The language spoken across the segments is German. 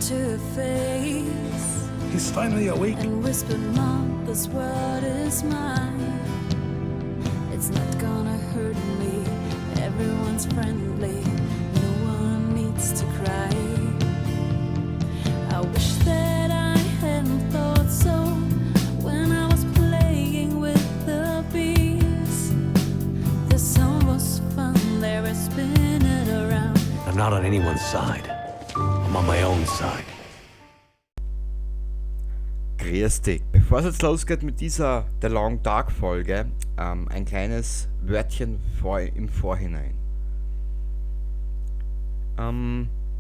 to her face. He's finally awake. And whispered, Mom, this world is mine. It's not gonna hurt me. Everyone's friendly. No one needs to cry. I wish that I hadn't thought so when I was playing with the bees. The song was fun, they were spinning around. I'm not on anyone's side. I'm on my own side. Grüß dich. Bevor es jetzt losgeht mit dieser The Long Dark Folge, ein kleines Wörtchen im Vorhinein.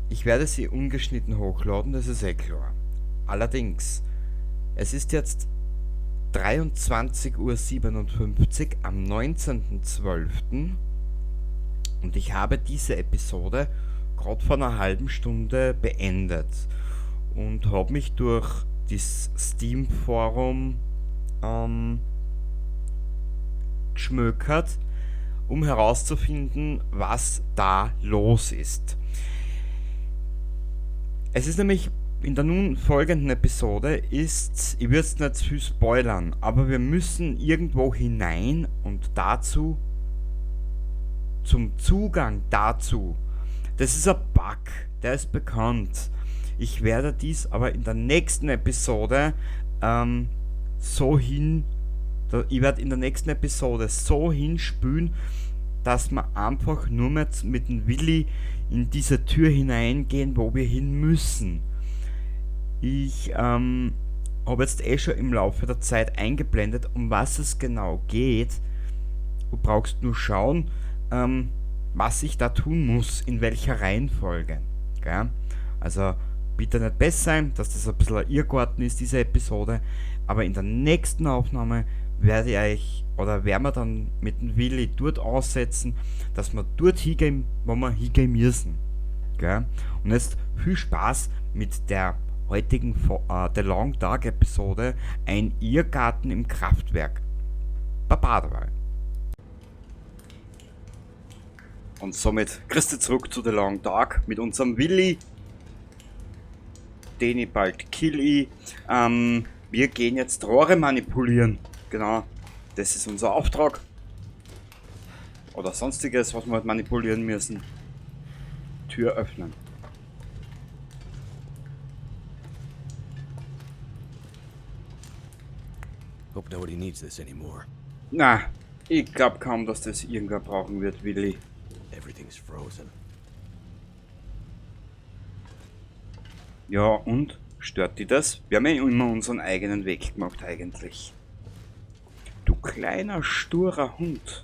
Ich werde sie ungeschnitten hochladen, das ist klar. Allerdings, es ist jetzt 23:57 Uhr am 19.12. und ich habe diese Episode gerade vor einer halben Stunde beendet und habe mich durch das Steam-Forum geschmökert, um herauszufinden, was da los ist. Es ist nämlich in der nun folgenden Episode ich würde es nicht zu viel spoilern, aber wir müssen irgendwo hinein und dazu, zum Zugang dazu, das ist ein Bug, der ist bekannt. Ich werde dies aber in der nächsten Episode ich werde in der nächsten Episode so hinspülen, dass wir einfach nur mit dem Willi in diese Tür hineingehen, wo wir hin müssen. Ich habe jetzt schon im Laufe der Zeit eingeblendet, um was es genau geht. Du brauchst nur schauen, was ich da tun muss, in welcher Reihenfolge. Gell? Also bitte nicht besser sein, dass das ein bisschen ein Irrgarten ist, diese Episode. Aber in der nächsten Aufnahme werden wir dann mit dem Willi dort aussetzen, dass wir dort hingehen, wo wir hingehen müssen. Gell? Und jetzt viel Spaß mit der heutigen The Long Dark Episode, ein Irrgarten im Kraftwerk. Baba dabei. Und somit grüß dich zurück zu The Long Dark mit unserem Willi, den ich bald kill. Wir gehen jetzt Rohre manipulieren. Genau, das ist unser Auftrag. Oder sonstiges, was wir halt manipulieren müssen. Tür öffnen. Hope nobody needs this anymore. Na, ich glaube kaum, dass das irgendwer brauchen wird, Willi. Everything's frozen. Ja, und? Stört dich das? Wir haben ja immer unseren eigenen Weg gemacht eigentlich. Du kleiner, sturer Hund.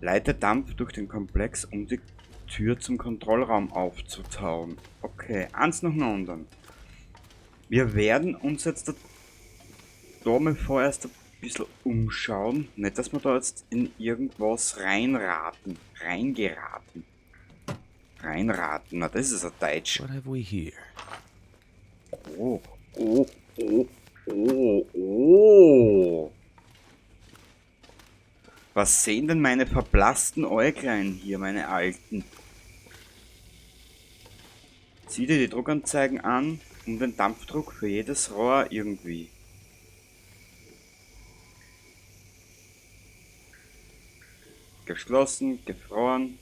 Leite Dampf durch den Komplex, um die Tür zum Kontrollraum aufzutauen. Okay, eins nach dem anderen. Wir werden uns jetzt da mal vorerst ein bisschen umschauen. Nicht, dass wir da jetzt in irgendwas reingeraten. Reinraten, na das ist ein Deutsch. What have we here? Oh. Was sehen denn meine verblassten Äuglein hier, meine Alten? Zieh dir die Druckanzeigen an, um den Dampfdruck für jedes Rohr irgendwie. Geschlossen, gefroren.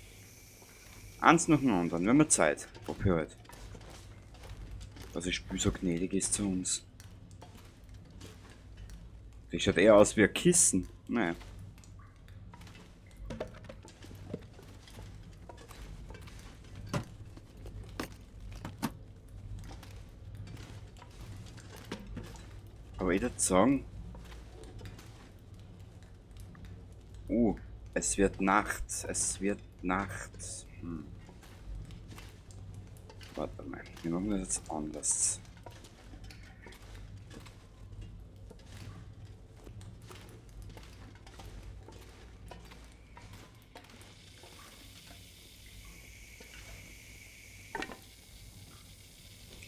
Eins nach dem anderen, wir haben Zeit. Wofür halt? Was das Spiel so gnädig ist zu uns. Das schaut eher aus wie ein Kissen. Naja. Aber ich würde sagen... es wird Nacht. Warte mal, wir machen das jetzt anders.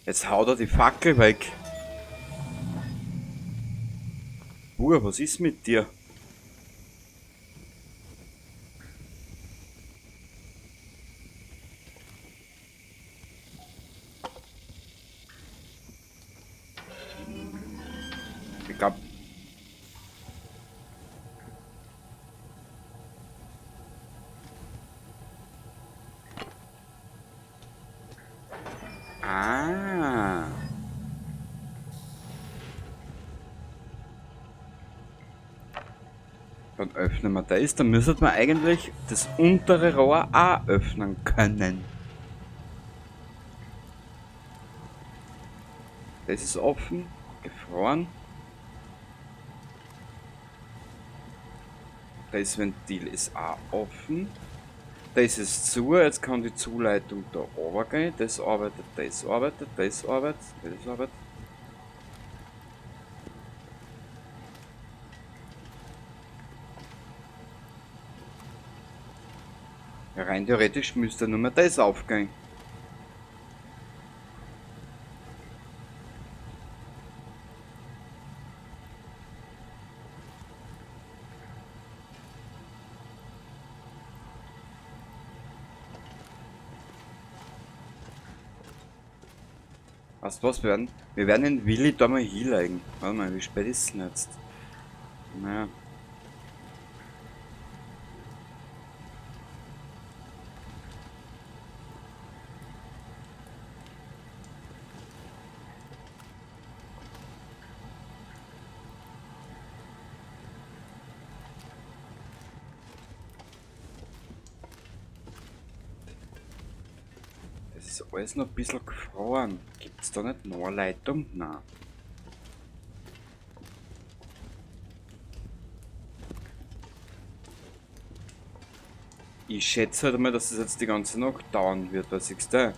Jetzt haut er die Fackel weg. Was ist mit dir? Ich glaube. Ah. Dann öffnen wir das. Dann müsste man eigentlich das untere Rohr auch öffnen können. Das ist offen, gefroren. Das Ventil ist auch offen. Das ist zu, jetzt kann die Zuleitung da oben gehen. Das arbeitet, das arbeitet, das arbeitet, das arbeitet. Ja, rein theoretisch müsste nur mehr das aufgehen. Weißt du was, wir werden den Willi da mal hinlegen. Warte mal, wie spät ist es denn jetzt? Naja. Das ist alles noch ein bisschen gefroren. Gibt es da nicht noch eine Leitung? Nein. Ich schätze halt mal, dass es jetzt die ganze Nacht dauern wird, was siehst du?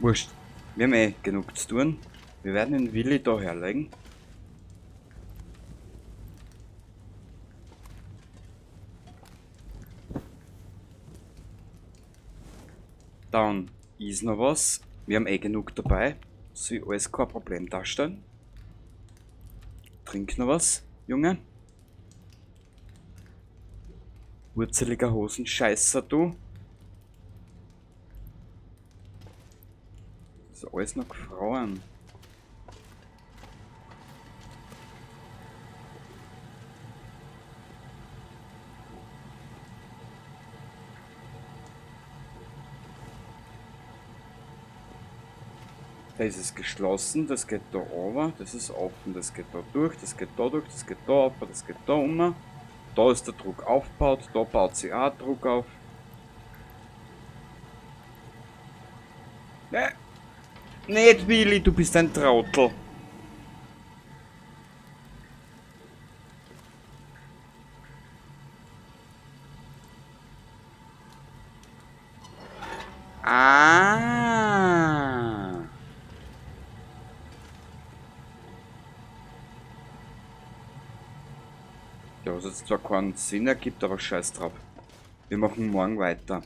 Wurscht. Wir haben eh genug zu tun. Wir werden den Willi da herlegen. Dann ist noch was. Wir haben eh genug dabei. Soll alles kein Problem darstellen. Trink noch was, Junge. Wurzeliger Hosenscheißer, du. Das ist alles noch gefroren. Das ist geschlossen, das geht da runter, das ist offen, das geht da durch, das geht da durch, das geht da auf, das geht da um. Da ist der Druck aufgebaut, da baut sich auch Druck auf. Ne, nicht Willi, du bist ein Trottel. Ah. Ja, was jetzt zwar keinen Sinn ergibt, aber scheiß drauf. Wir machen morgen weiter.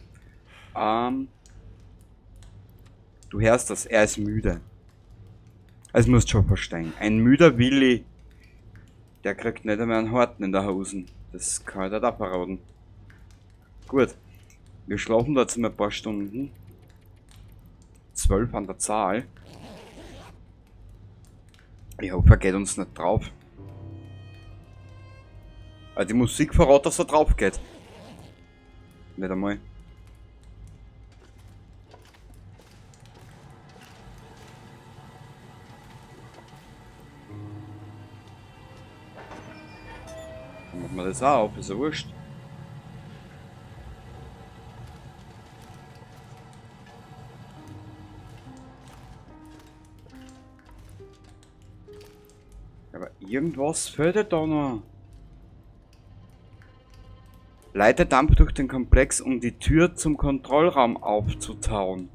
Du hörst das, er ist müde. Das musst du schon verstehen. Ein müder Willi, der kriegt nicht einmal einen Horten in der Hosen. Das kann ich nicht abverraten. Gut, wir schlafen da jetzt mal ein paar Stunden. 12 an der Zahl. Ich hoffe, er geht uns nicht drauf. Die Musik verrät, dass er drauf geht. Nicht einmal. Dann machen wir das auch auf, ist ja wurscht. Aber irgendwas fehlt da noch. Leite Dampf durch den Komplex, um die Tür zum Kontrollraum aufzutauen.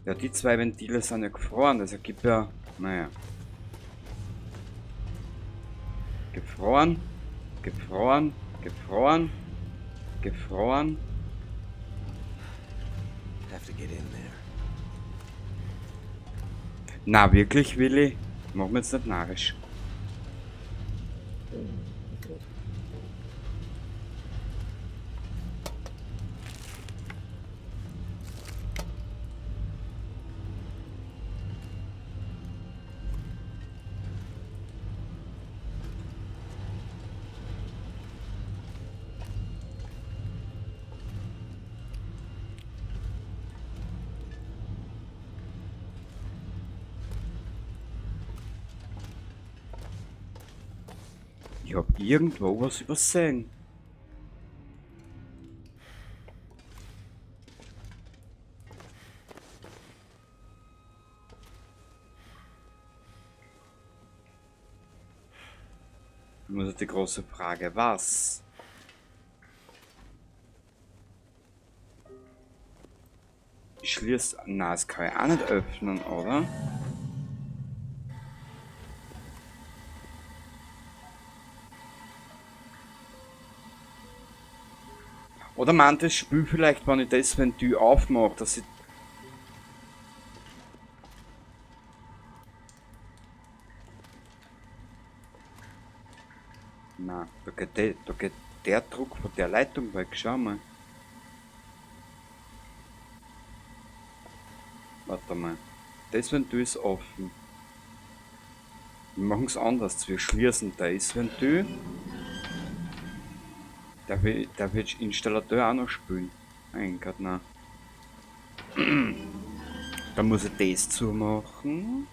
Ja, die zwei Ventile sind ja gefroren, das ergibt ja... Naja. Gefroren, gefroren, gefroren, gefroren. Have to get in there. Na, wirklich, Willi? Machen wir jetzt nicht narrisch. Ich hab irgendwo was übersehen. Nur die große Frage, was? Ich schließe. Na, das kann ich auch nicht öffnen, oder? Oder meint das Spiel vielleicht, wenn ich das Ventil aufmache, dass ich. Na, da geht der Druck von der Leitung weg, schau mal. Warte mal. Das Ventil ist offen. Wir machen es anders. Wir schließen das Ventil. Der wird Installateur auch noch spielen. Mein Gott, nein. Dann muss ich das zumachen.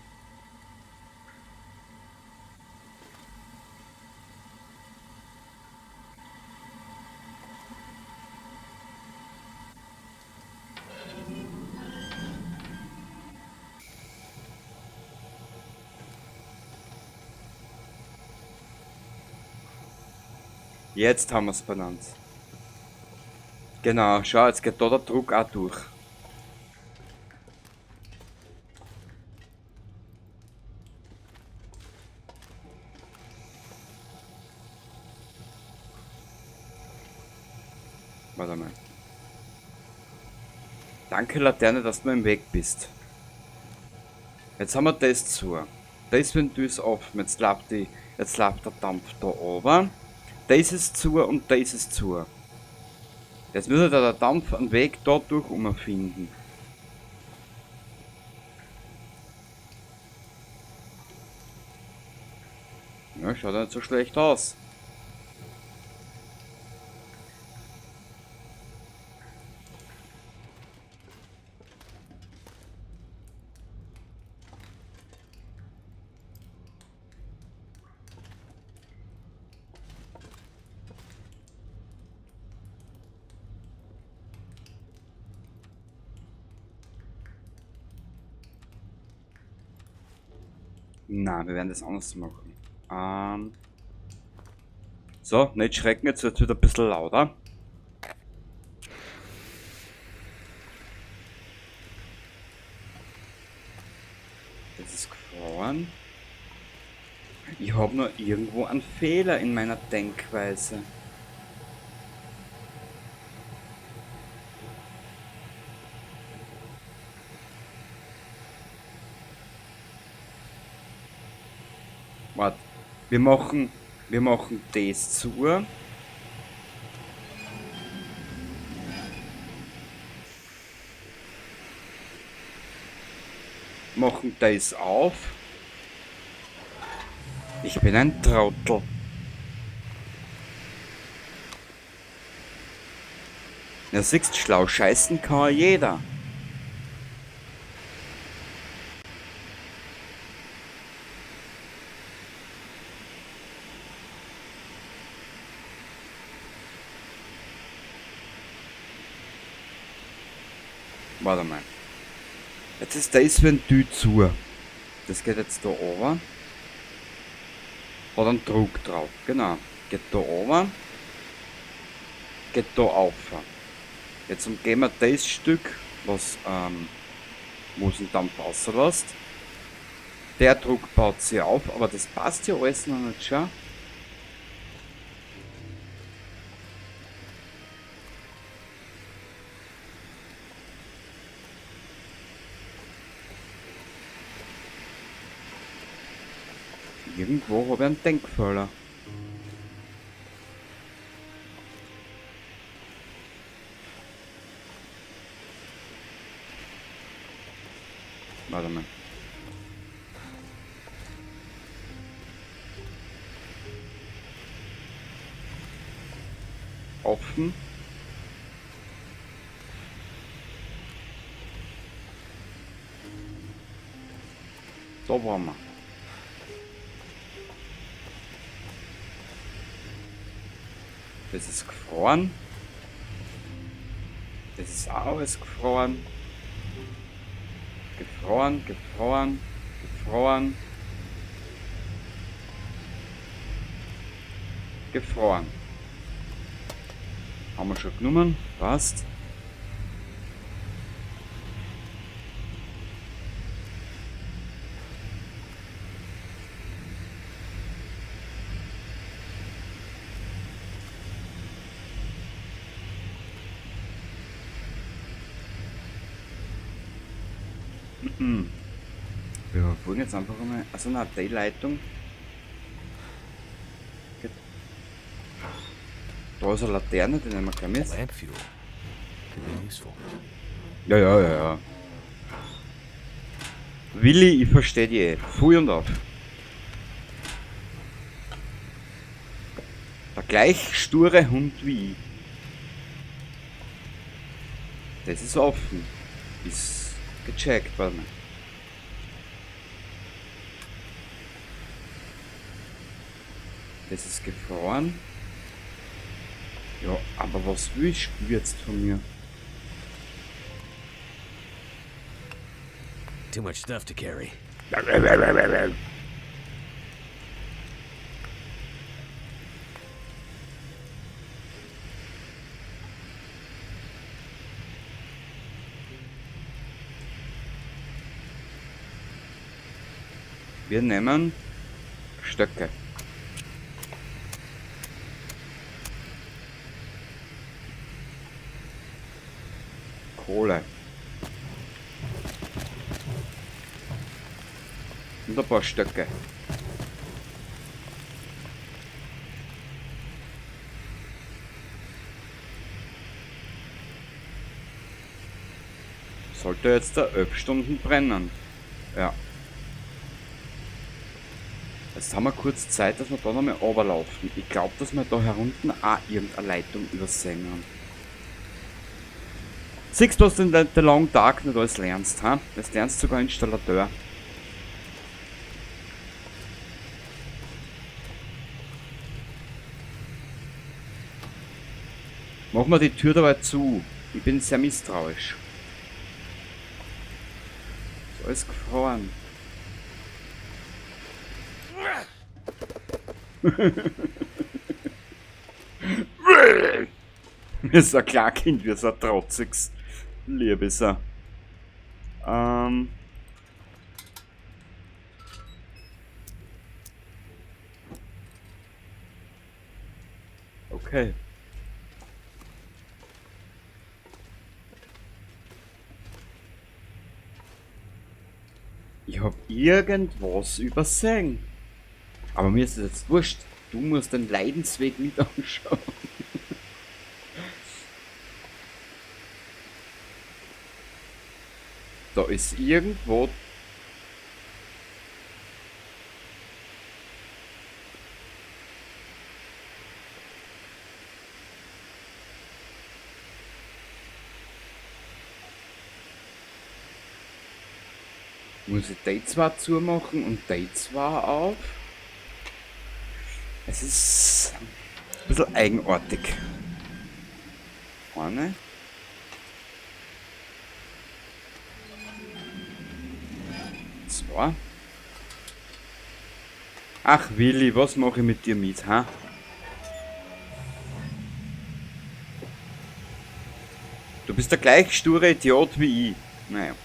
Jetzt haben wir es benannt. Genau, schau, jetzt geht da der Druck auch durch. Warte mal. Danke Laterne, dass du mir im Weg bist. Jetzt haben wir das zu. Das Ventil ist offen. Jetzt läuft der Dampf da oben. Das ist zu und das ist zu. Jetzt müsste der Dampf einen Weg da durch finden. Ja, schaut nicht so schlecht aus. Na, wir werden das anders machen. So, nicht schrecken, jetzt wird es wieder ein bisschen lauter. Das ist gefroren. Ich habe nur irgendwo einen Fehler in meiner Denkweise. Warte, wir machen das zu. Machen das auf. Ich bin ein Trottel. Ja, siehst, schlau scheißen kann jeder. Warte mal. Jetzt ist das Ventil zu. Das geht jetzt da oben. Hat einen Druck drauf. Genau. Geht da oben. Geht da auf. Jetzt umgehen wir das Stück, was wo es den Dampf rauslässt. Der Druck baut sich auf, aber das passt ja alles noch nicht, schau. Irgendwo habe ich einen Denkfehler. Warte mal. Offen. Da waren wir. Das ist gefroren. Das ist auch alles gefroren. Gefroren, gefroren, gefroren. Gefroren. Haben wir schon genommen. Passt. Wir verfolgen jetzt einfach einmal. Also eine die Leitung. Da ist eine Laterne, die nehmen wir gleich mit. Lamp fuel. Could be useful. Ja. Willi, ich verstehe dich eh. Voll und auf. Der gleich sture Hund wie ich. Das ist offen. Ist gecheckt, warte mal. Das ist gefroren. Ja, aber was willst du jetzt von mir? Too much stuff to carry. Wir nehmen Stöcke. Kohle. Und ein paar Stöcke. Sollte jetzt da 11 Stunden brennen. Ja. Jetzt haben wir kurz Zeit, dass wir da nochmal runterlaufen. Ich glaube, dass wir da herunten auch irgendeine Leitung übersehen haben. Siehst du, dass du in der Long Dark nicht alles lernst, ha? Das lernst sogar Installateur. Mach mal die Tür dabei zu. Ich bin sehr misstrauisch. Ist alles gefroren. Wie so ein Kleinkind, wie so ein trotziges Liebesser. Okay. Ich hab irgendwas übersehen. Aber mir ist das jetzt wurscht. Du musst den Leidensweg mit anschauen. Da ist irgendwo... Muss ich die zwar zumachen und die zwar auf? Es ist ein bisschen eigenartig. Eine. Zwei. Ach Willi, was mache ich mit dir mit, ha? Du bist der gleich sture Idiot wie ich. Naja.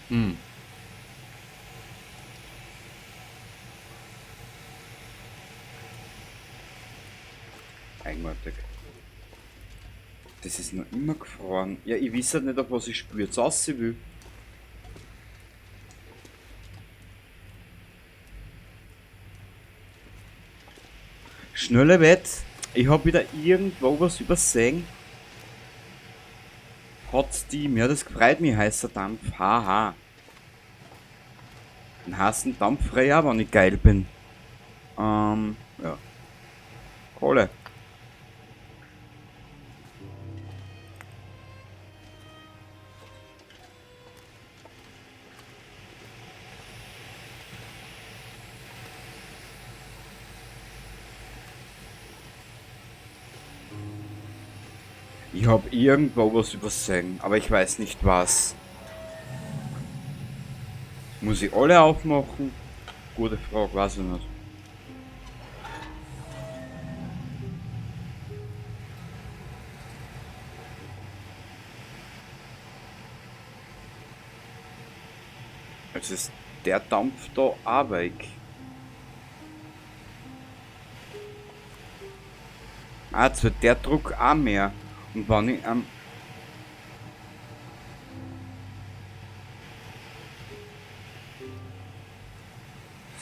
Hm. Eigenartig. Das ist noch immer gefroren. Ja, ich weiß halt nicht, auf was ich spüre. Jetzt aussehen will. Schnelle Wett. Ich habe wieder irgendwo was übersehen. Hot Steam. Ja, das freut mich, heißer Dampf. Haha. Einen heißen Dampf frei auch, wenn ich geil bin. Ja. Kohle. Ich habe irgendwo was übersehen, aber ich weiß nicht was. Muss ich alle aufmachen? Gute Frage, weiß ich nicht. Jetzt ist der Dampf da auch weg. Ah, jetzt wird der Druck auch mehr. Und wenn ich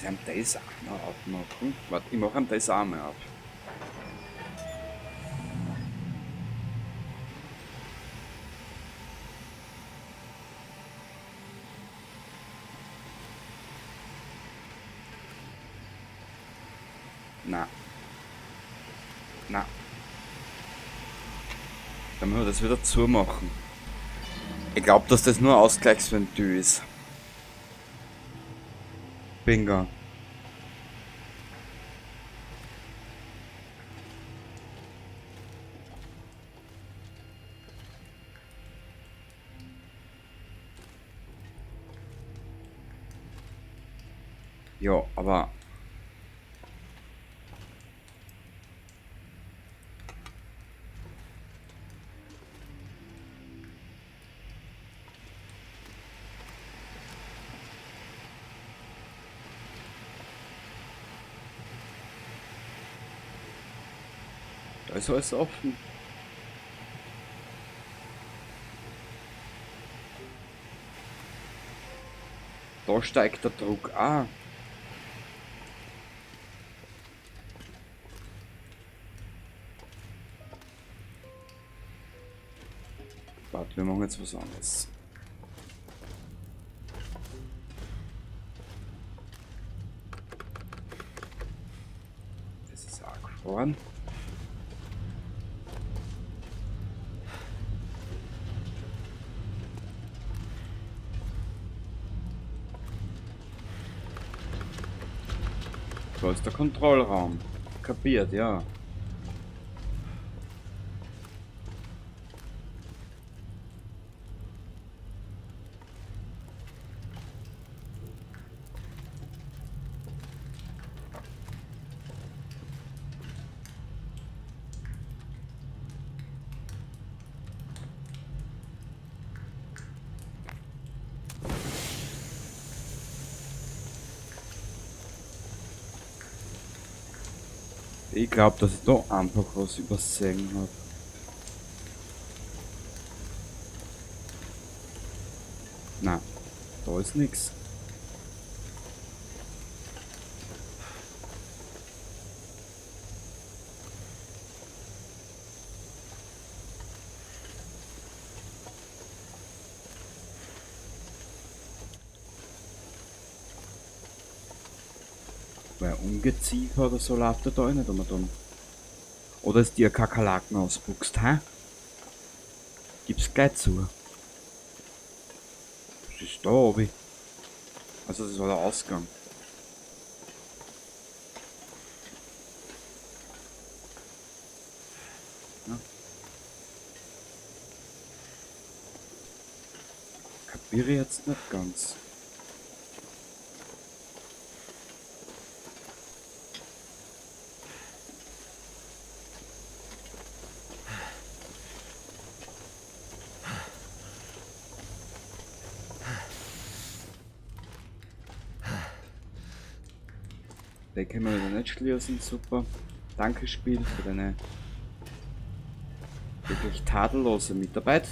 soll ich das auch noch aufmachen? Warte, ich mache das auch mal auf. Na. Na. Dann müssen wir das wieder zumachen. Ich glaube, dass das nur Ausgleichsventil ist. Bingo. Ja, aber da ist alles offen. Da steigt der Druck auch. Warte, wir machen jetzt was anderes. Das ist auch gefroren. Da ist der Kontrollraum. Kapiert, ja. Ich glaube, dass ich da einfach was übersehen habe. Na, da ist nichts. Weil Ungeziefer oder so läuft er da nicht immer drum. Oder ist dir Kakerlaken ausbuchst, hä? Gib's gleich zu. Was ist da oben? Also das war der Ausgang. Ja. Kapiere ich jetzt nicht ganz. Den können wir wieder nicht schließen, super. Danke Spiel für deine wirklich tadellose Mitarbeit.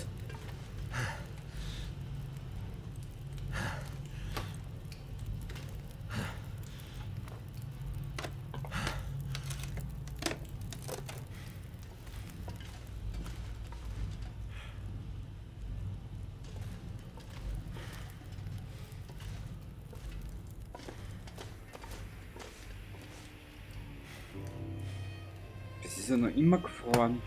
Das ist ja noch immer gefroren.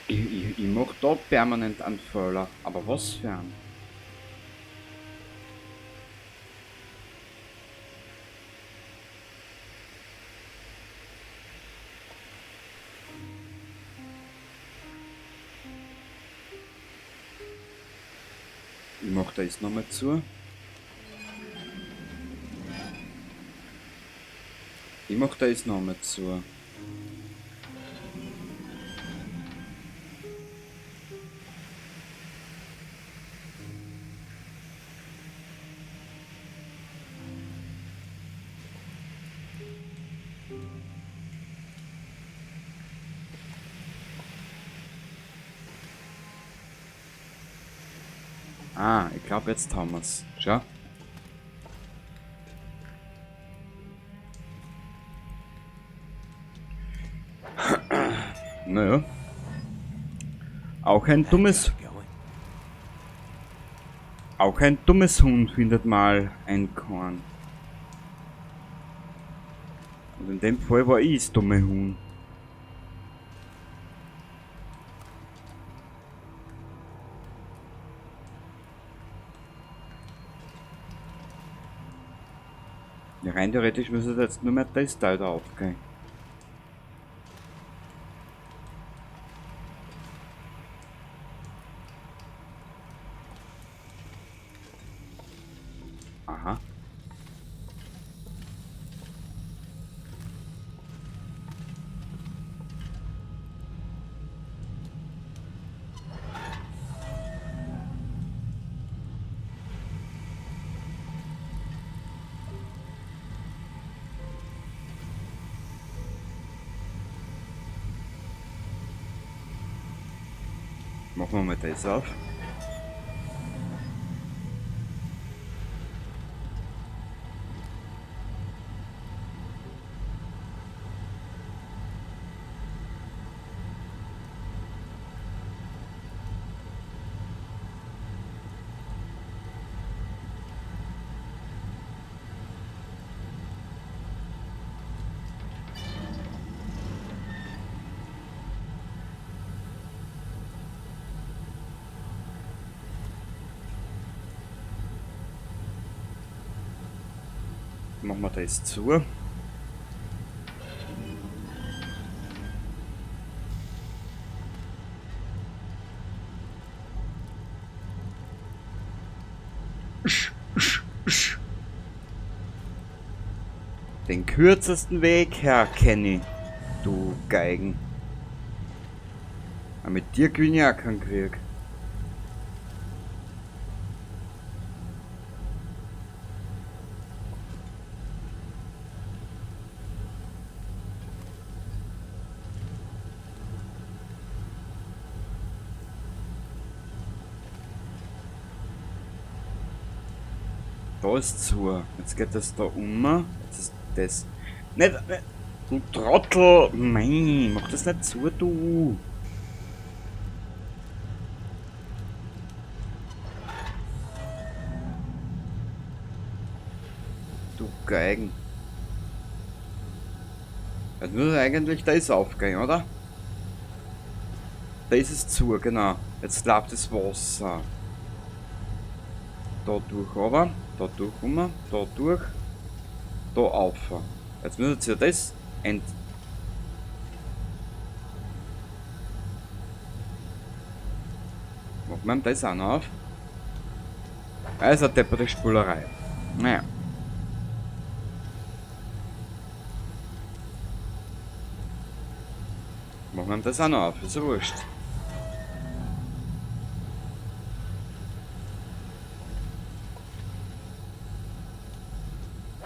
Ich mach da permanent einen Fehler. Aber was für ein? Ich mach da jetzt nochmal zu. Ich mach da jetzt nochmal zu. Ah, ich glaube jetzt haben wir's. Schau. Naja. Auch ein dummes Huhn findet mal ein Korn. Und in dem Fall war ich das dumme Huhn. Ja, rein theoretisch müsste jetzt nur mehr das Teil da aufgehen. Aha. Machen wir mal das auf. Machen wir das zu. Den kürzesten Weg, Herr Kenny, du Geigen. Aber mit dir gewinne ich auch keinen Krieg. Da ist zu. Jetzt geht das da um. Jetzt ist das. Nicht. Du Trottel! Nein, mach das nicht zu, du! Du Geigen. Jetzt muss eigentlich das aufgehen, oder? Das ist zu, genau. Jetzt läuft das Wasser. Da durch runter, da durch rum, da durch, da auf. Jetzt müsst ihr das Machen wir das auch noch auf. Also eine depperte Spulerei. Naja. Machen wir das auch noch auf, ist ja wurscht.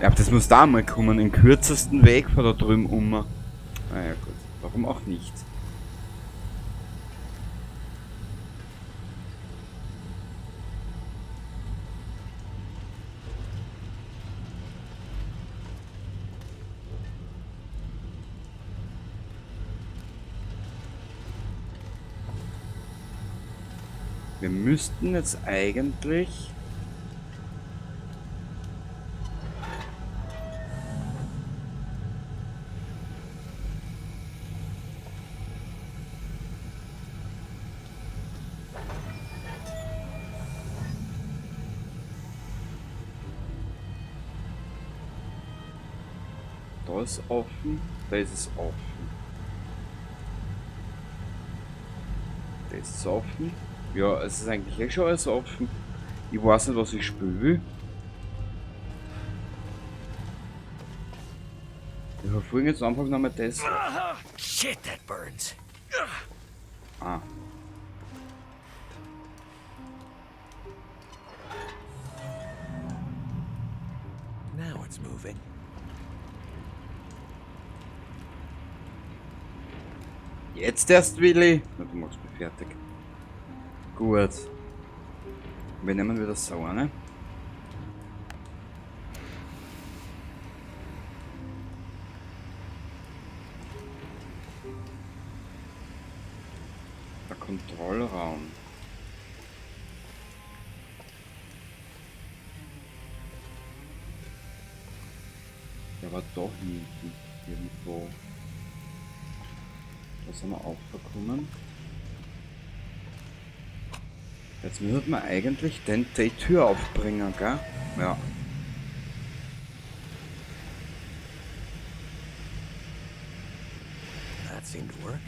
Ja, aber das muss da mal kommen, den kürzesten Weg von da drüben um. Naja gut, warum auch nicht? Wir müssten jetzt eigentlich... Da ist offen, da ist es offen. Da ist es offen. Ja, es ist eigentlich eh schon alles offen. Ich weiß nicht, was ich spielen will. Ich verfolge jetzt einfach nochmal das. Shit, that burns. Ah. Now it's moving. Jetzt erst, Willi. Na, du machst mich fertig. Gut. Wir nehmen wieder so eine. Der Kontrollraum. Der war da hinten. Irgendwo. Da sind wir aufgekommen. Jetzt müsste man eigentlich die Tür aufbringen, gell? Ja. That seemed to work.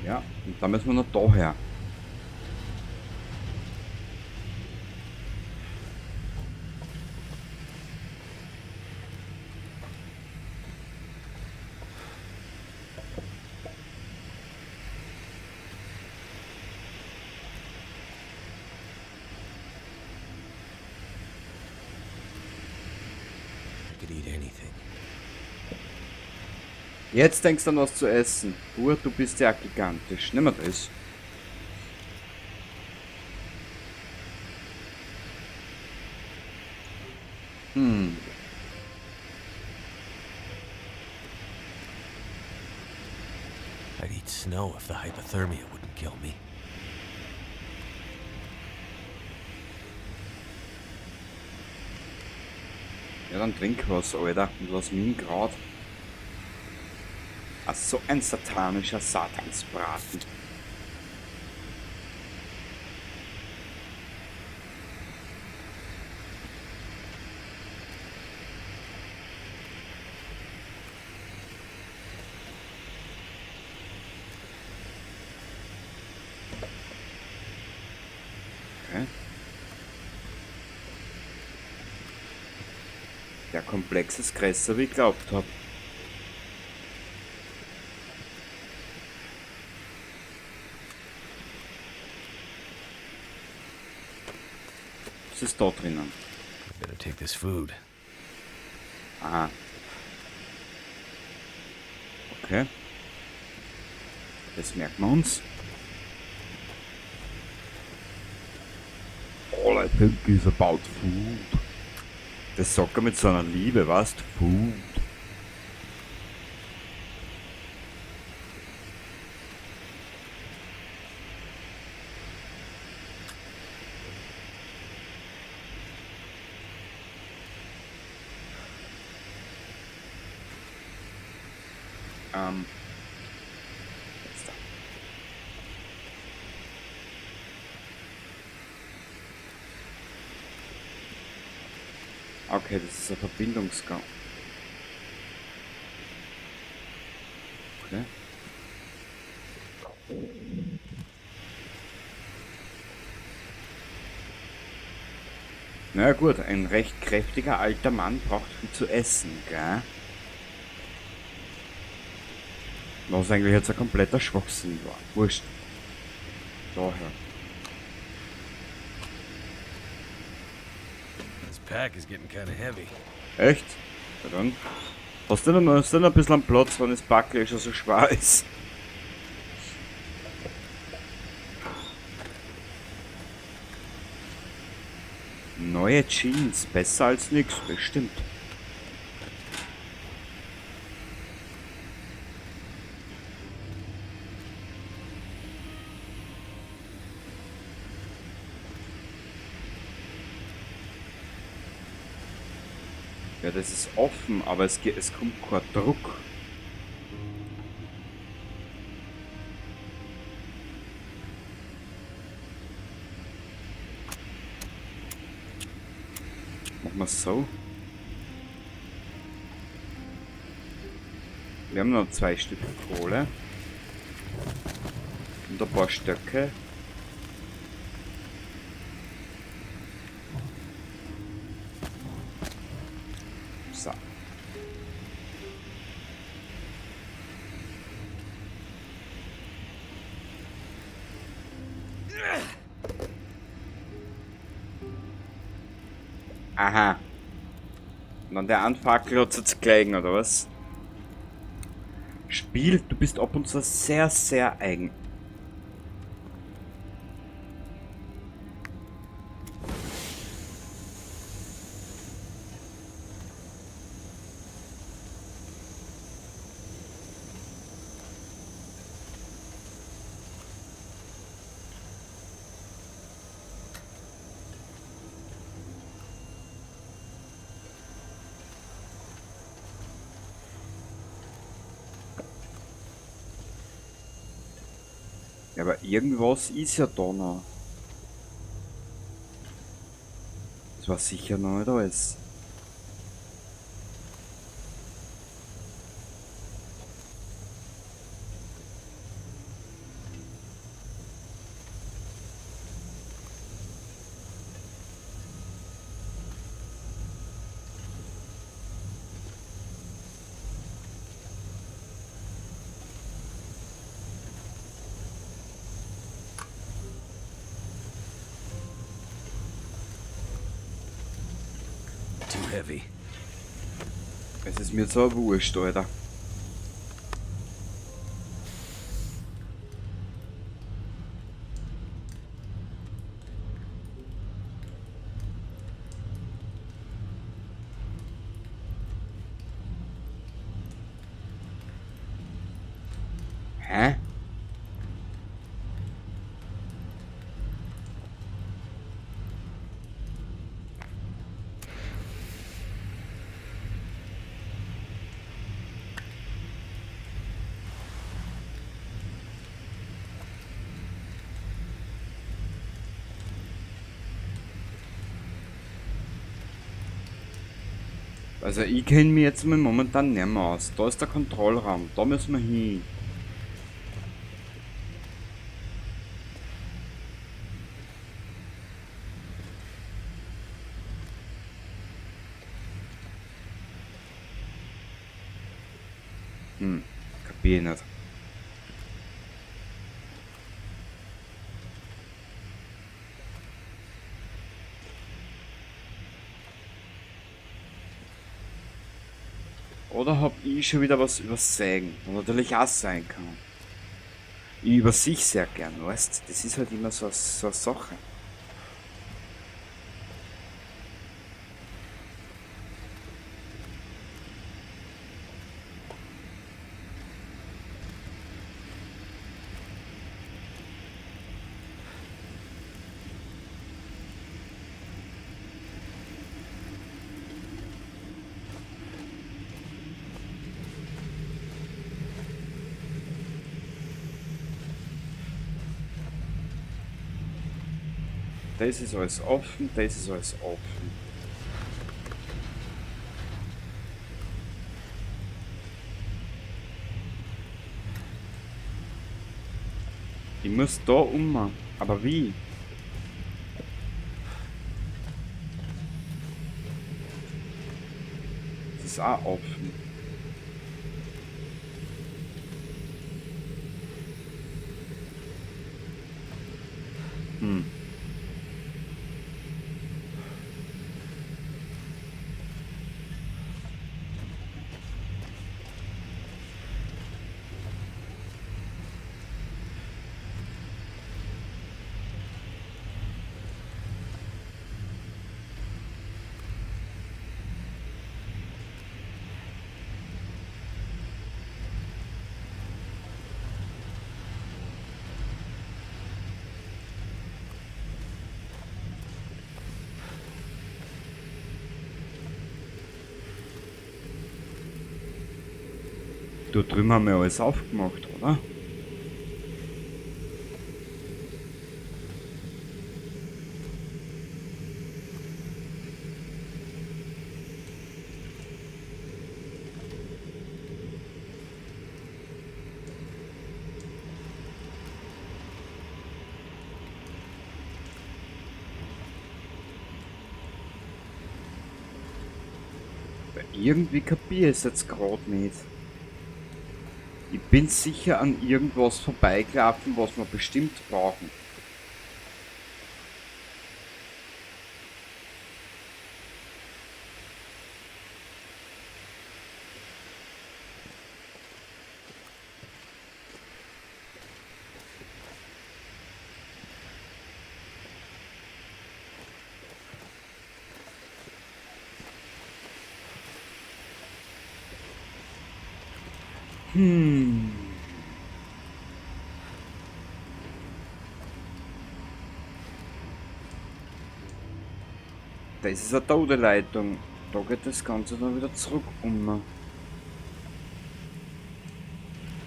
Ja, und dann müssen wir noch daher. I could eat anything. Jetzt denkst du an was zu essen. Gut, du bist ja gigantisch. Nimm mal das. I'd eat snow if the hypothermia wouldn't kill me. Ja, dann trink was, Alter. Und lass mich grad. Ach, so ein satanischer Satansbraten. Okay. Der Komplex ist größer, wie ich glaubt habe. Was ist da drinnen? Better take this food. Aha. Okay. Das merken wir uns. All I think is about food. Das sagt er mit so einer Liebe, weißt du? Food. Jetzt da. Okay, das ist ein Verbindungsgang. Okay. Na gut, ein recht kräftiger alter Mann braucht viel zu essen, gell? Was eigentlich jetzt ein kompletter Schwachsinn war. Wurscht. Daher. pack is getting kind of heavy. Echt? Ja dann. Hast du noch ein bisschen Platz, wenn das Backel schon so schwer ist? Neue Jeans, besser als nix, bestimmt. Ja, das ist offen, aber es kommt kein Druck. Machen wir es so. Wir haben noch 2 Stück Kohle. Und ein paar Stöcke. So. Aha. Und dann der Anfackel hat jetzt gelegen, oder was? Spiel, du bist ab und zu sehr, sehr eigen. Ja, aber irgendwas ist ja da noch. Das war sicher noch nicht alles. Too heavy. Es ist mir so wurscht, Alter. Hä? Also ich kenne mich jetzt mal momentan nicht mehr aus. Da ist der Kontrollraum, da müssen wir hin. Kapier ich nicht. Oder hab ich schon wieder was übersehen? Was natürlich auch sein kann. Ich übersehe sehr gern, weißt? Das ist halt immer so eine Sache. Das ist alles offen, das ist alles offen. Ich muss da aber wie? Das ist auch offen. Da drüben haben wir alles aufgemacht, oder? Weil irgendwie kapiere ich es jetzt gerade nicht. Ich bin sicher an irgendwas vorbeigelaufen, was wir bestimmt brauchen. Das ist eine tote Leitung. Da geht das Ganze dann wieder zurück um.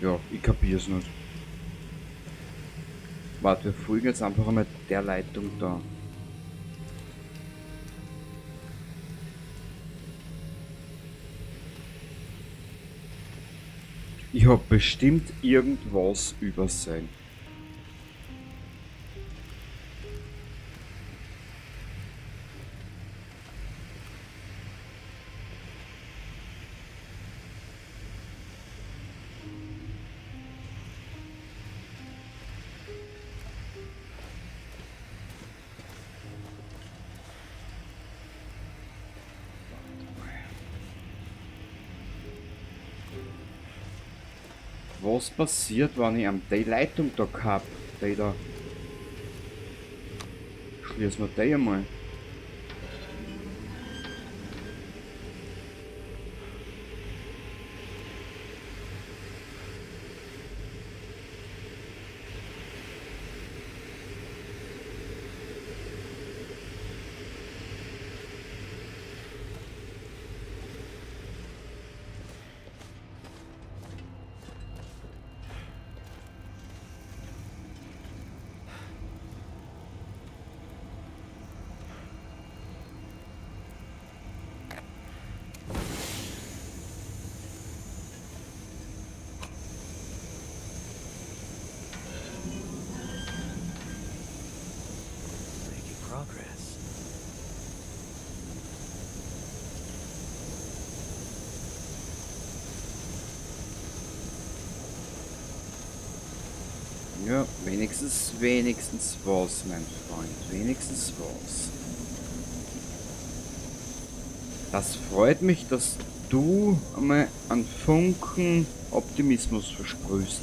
Ja, ich kapier's nicht. Warte, wir folgen jetzt einfach einmal der Leitung da. Ich hab bestimmt irgendwas übersehen. Was passiert, wenn ich die Leitung da hab? Die da. Schließen wir die einmal. Making progress. Ja, wenigstens was, mein Freund. Wenigstens was. Das freut mich, dass du einmal einen Funken Optimismus versprühst.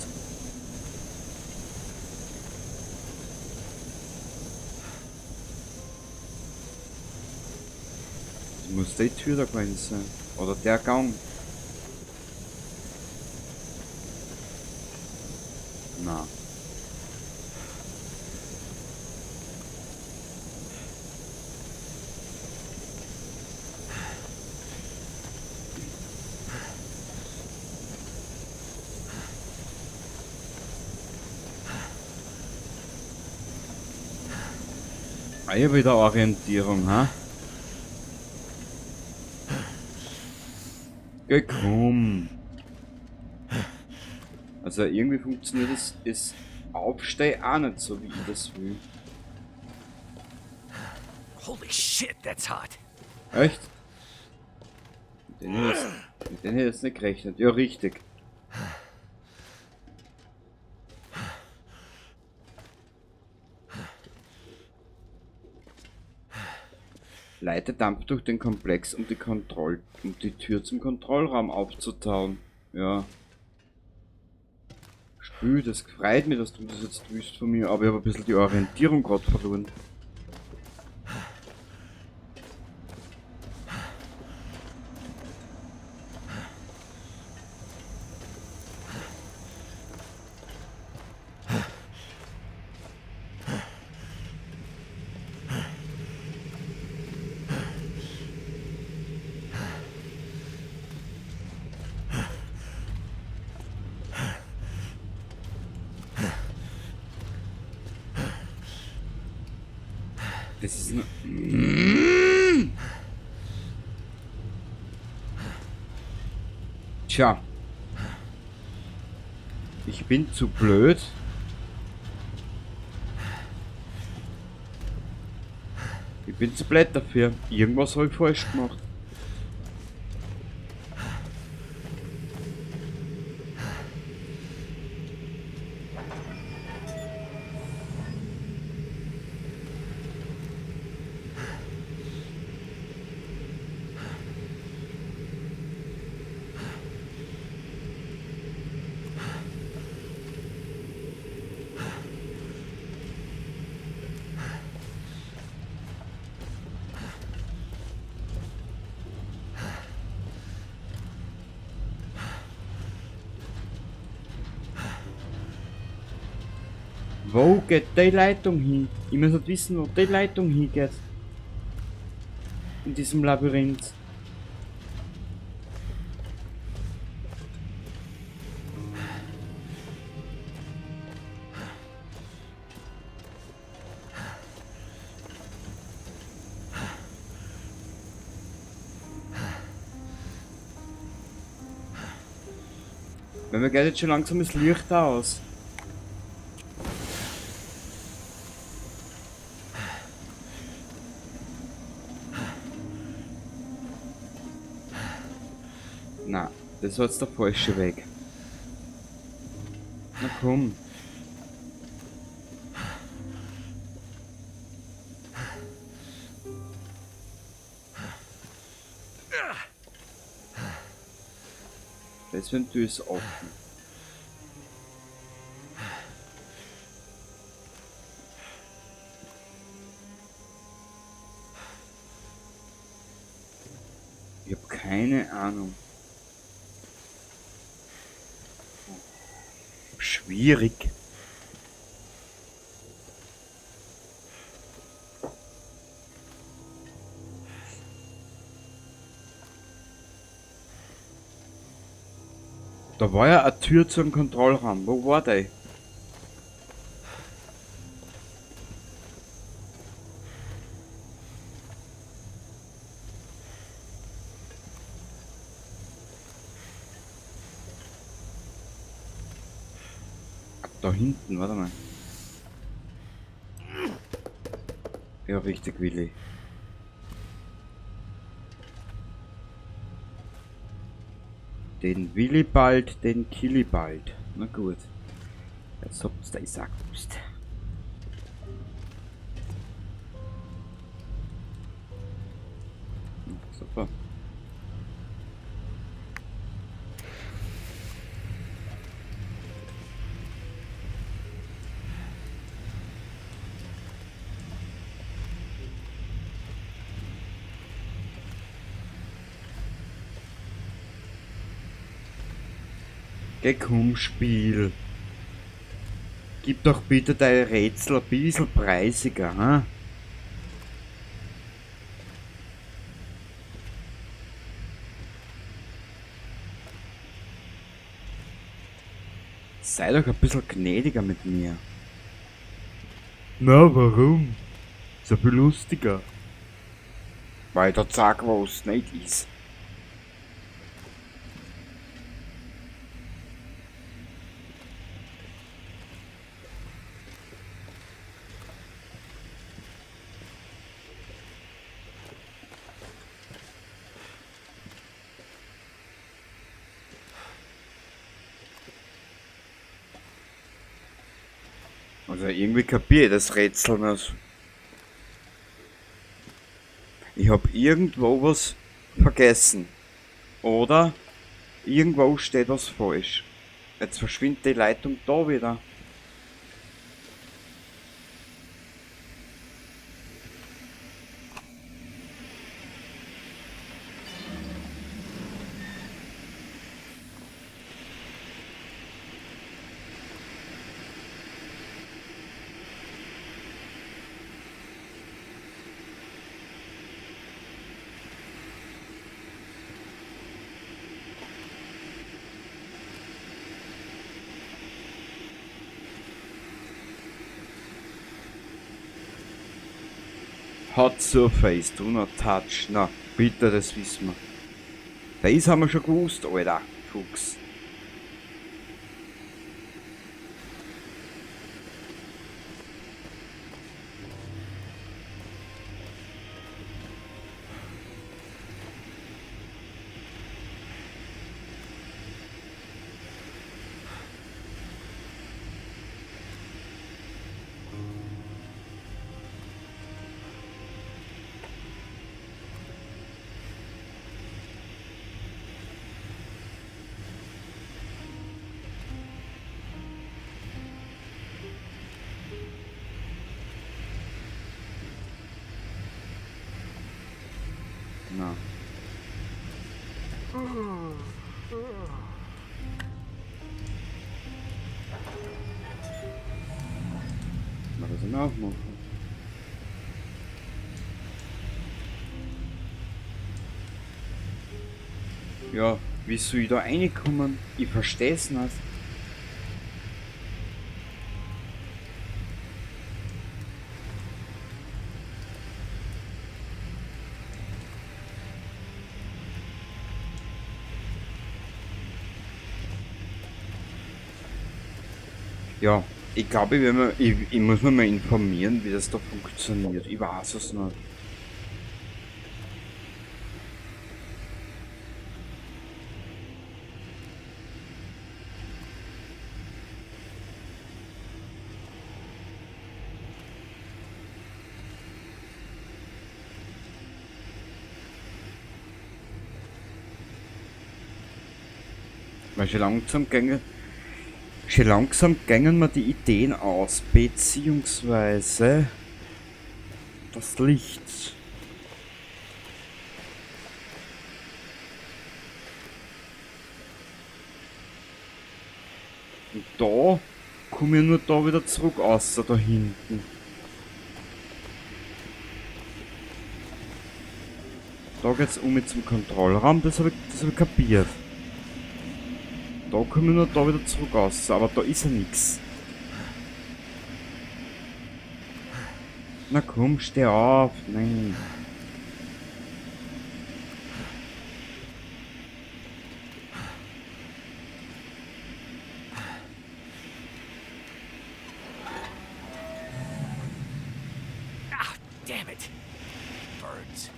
Das muss die Tür da gewesen sein. Oder der Gang. Na. Ah, ja, wieder Orientierung, ha? Geh, komm. Also irgendwie funktioniert das Aufstehen auch nicht so, wie ich das will. Holy shit, that's hot. Echt? Mit denen hätte ich jetzt nicht gerechnet. Ja, richtig. Leite Dampf durch den Komplex, um die Tür zum Kontrollraum aufzutauen. Ja. Spül, das freut mich, dass du das jetzt willst von mir, aber ich habe ein bisschen die Orientierung gerade verloren. Es ist nur... Tja. Ich bin zu blöd. Ich bin zu blöd dafür. Irgendwas habe ich falsch gemacht. Wo geht die Leitung hin? Ich muss nicht wissen, wo die Leitung hingeht. In diesem Labyrinth. Weil mir geht jetzt schon langsam das Licht aus. Na, das war jetzt der falsche Weg. Na komm. Das wird ist offen. Ich habe keine Ahnung. Schwierig. Da war ja eine Tür zu einem Kontrollraum. Wo war der? Da hinten, warte mal. Ja, richtig, Willi. Den Willi bald, den Killi bald. Na gut. Jetzt hab's da gesagt. Super. Geh komm, Spiel. Gib doch bitte deine Rätsel ein bisschen preisiger, ha? Sei doch ein bisschen gnädiger mit mir. Na, warum? So viel lustiger. Weil der Tag, wo es nicht ist. Also irgendwie kapiere ich das Rätsel nicht. Ich habe irgendwo was vergessen. Oder irgendwo steht was falsch. Jetzt verschwindet die Leitung da wieder. Hot Surface, do not touch. Na, bitte, das wissen wir. Das haben wir schon gewusst, Alter. Fuchs. Na. Mal das dann auch machen. Ja, wie soll ich da reinkommen? Ich versteh's nicht. Ja, ich glaube, ich muss mich mal informieren, wie das da funktioniert. Ich weiß es nicht. Weil schon langsam gängen mir die Ideen aus, beziehungsweise das Licht. Und da komme ich nur da wieder zurück, außer da hinten. Da geht's um zum Kontrollraum, das hab ich kapiert. Da komme ich nur da wieder zurück aus, aber da ist ja nix. Na komm, steh auf, nein. Ah, damn it. Birds.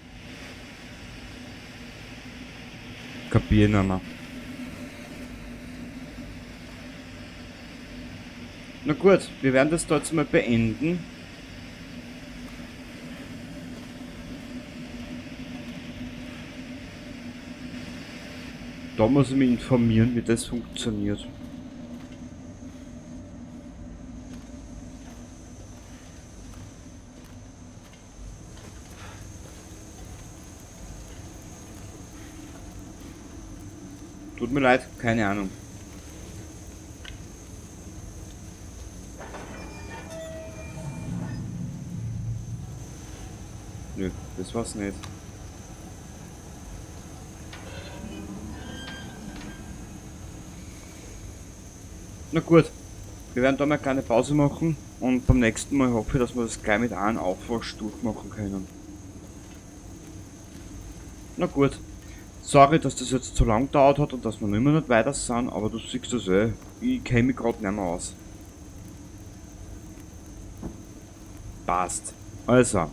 Kapier nicht mehr. Na gut, wir werden das da jetzt mal beenden. Da muss ich mich informieren, wie das funktioniert. Tut mir leid, keine Ahnung. Nö, das war's nicht. Na gut, wir werden da mal eine kleine Pause machen und beim nächsten Mal hoffe ich, dass wir das gleich mit einem Aufwasch durchmachen können. Na gut, sorry, dass das jetzt zu lang gedauert hat und dass wir immer nicht weiter sind, aber du siehst das eh, ich kenne mich gerade nicht mehr aus. Passt. Also,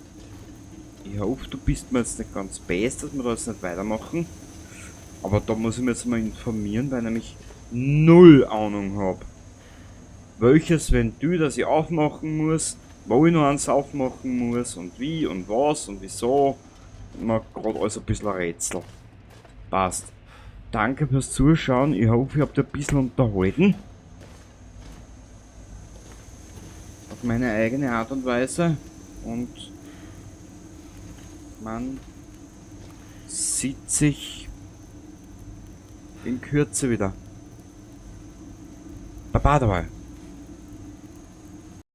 ich hoffe, du bist mir jetzt nicht ganz best, dass wir da jetzt nicht weitermachen. Aber da muss ich mich jetzt mal informieren, weil ich nämlich null Ahnung habe. Welches Ventil, das ich aufmachen muss, wo ich noch eins aufmachen muss und wie und was und wieso. Mir gerade alles ein bisschen ein Rätsel. Passt. Danke fürs Zuschauen. Ich hoffe, ich habe dich ein bisschen unterhalten. Auf meine eigene Art und Weise. Und man sieht sich in Kürze wieder. Baba dabei.